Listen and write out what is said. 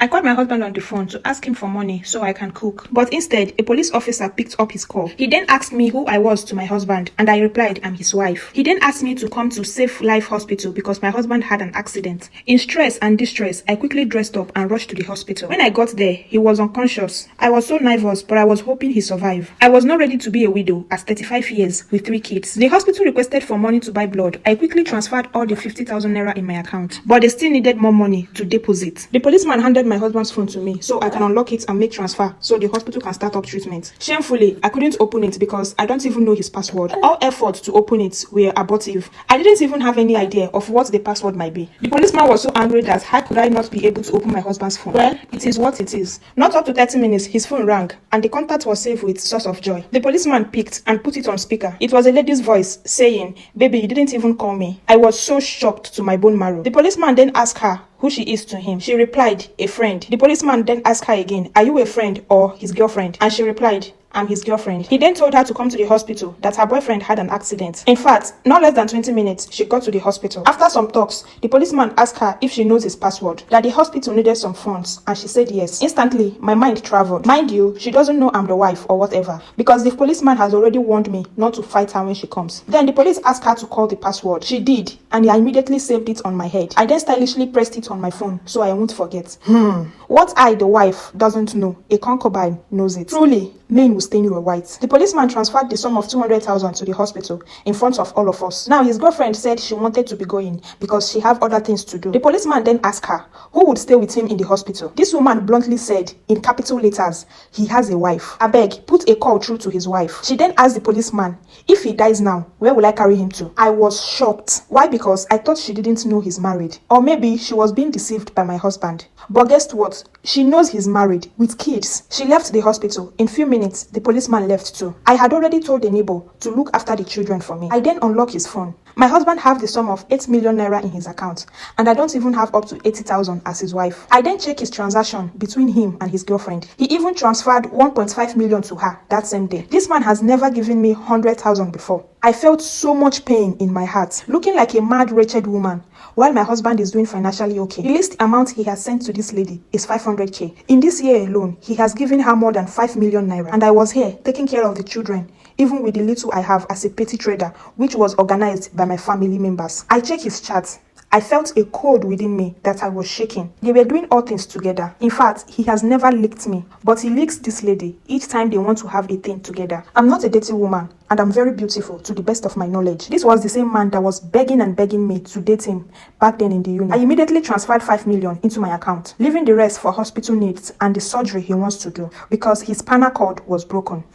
I called my husband on the phone to ask him for money so I can cook. But instead, a police officer picked up his call. He then asked me who I was to my husband, and I replied, I'm his wife. He then asked me to come to Safe Life Hospital because my husband had an accident. In stress and distress, I quickly dressed up and rushed to the hospital. When I got there, he was unconscious. I was so nervous, but I was hoping he survived. I was not ready to be a widow at 35 years with 3 kids. The hospital requested for money to buy blood. I quickly transferred all the 50,000 naira in my account, but they still needed more money to deposit. The policeman handed my husband's phone to me so I can unlock it and make transfer so the hospital can start up treatment. Shamefully, I couldn't open it because I don't even know his password. All efforts to open it were abortive. I didn't even have any idea of what the password might be. The policeman was so angry that how could I not be able to open my husband's phone? Well, it is what it is. Not up to 30 minutes, his phone rang and the contact was saved with Source of Joy. The policeman picked and put it on speaker. It was a lady's voice saying, "Baby, you didn't even call me." I was so shocked to my bone marrow. The policeman then asked her who she is to him. She replied, "A friend." The policeman then asked her again, "Are you a friend or his girlfriend?" And she replied, "I'm his girlfriend." He then told her to come to the hospital, that her boyfriend had an accident. In fact, not less than 20 minutes, she got to the hospital. After some talks, the policeman asked her if she knows his password, that the hospital needed some funds, and she said yes. Instantly, my mind traveled. Mind you, she doesn't know I'm the wife or whatever, because the policeman has already warned me not to fight her when she comes. Then the police asked her to call the password. She did, and I immediately saved it on my head. I then stylishly pressed it on my phone so I won't forget. What I, the wife, doesn't know, a concubine knows it. Truly, men will stain you white. The policeman transferred the sum of 200,000 to the hospital in front of all of us. Now his girlfriend said she wanted to be going because she have other things to do. The policeman then asked her who would stay with him in the hospital. This woman bluntly said in capital letters, he has a wife. Abeg, put a call through to his wife. She then asked the policeman, if he dies now, where will I carry him to? I was shocked. Why? Because I thought she didn't know he's married. Or maybe she was being deceived by my husband. But guess what? She knows he's married with kids. She left the hospital. In few minutes, the policeman left too. I had already told the neighbor to look after the children for me. I then unlocked his phone. My husband have the sum of 8 million naira in his account, and I don't even have up to 80,000 as his wife. I then check his transaction between him and his girlfriend. He even transferred 1.5 million to her that same day. This man has never given me 100,000 before. I felt so much pain in my heart, looking like a mad, wretched woman, while my husband is doing financially okay. The least amount he has sent to this lady is 500k. In this year alone, he has given her more than 5 million naira, and I was here taking care of the children, even with the little I have as a petty trader, which was organized by my family members. I checked his chart. I felt a cold within me that I was shaking. They were doing all things together. In fact, he has never licked me, but he licks this lady each time they want to have a thing together. I'm not a dirty woman, and I'm very beautiful to the best of my knowledge. This was the same man that was begging and begging me to date him back then in the unit. I immediately transferred 5 million into my account, leaving the rest for hospital needs and the surgery he wants to do because his spinal cord was broken.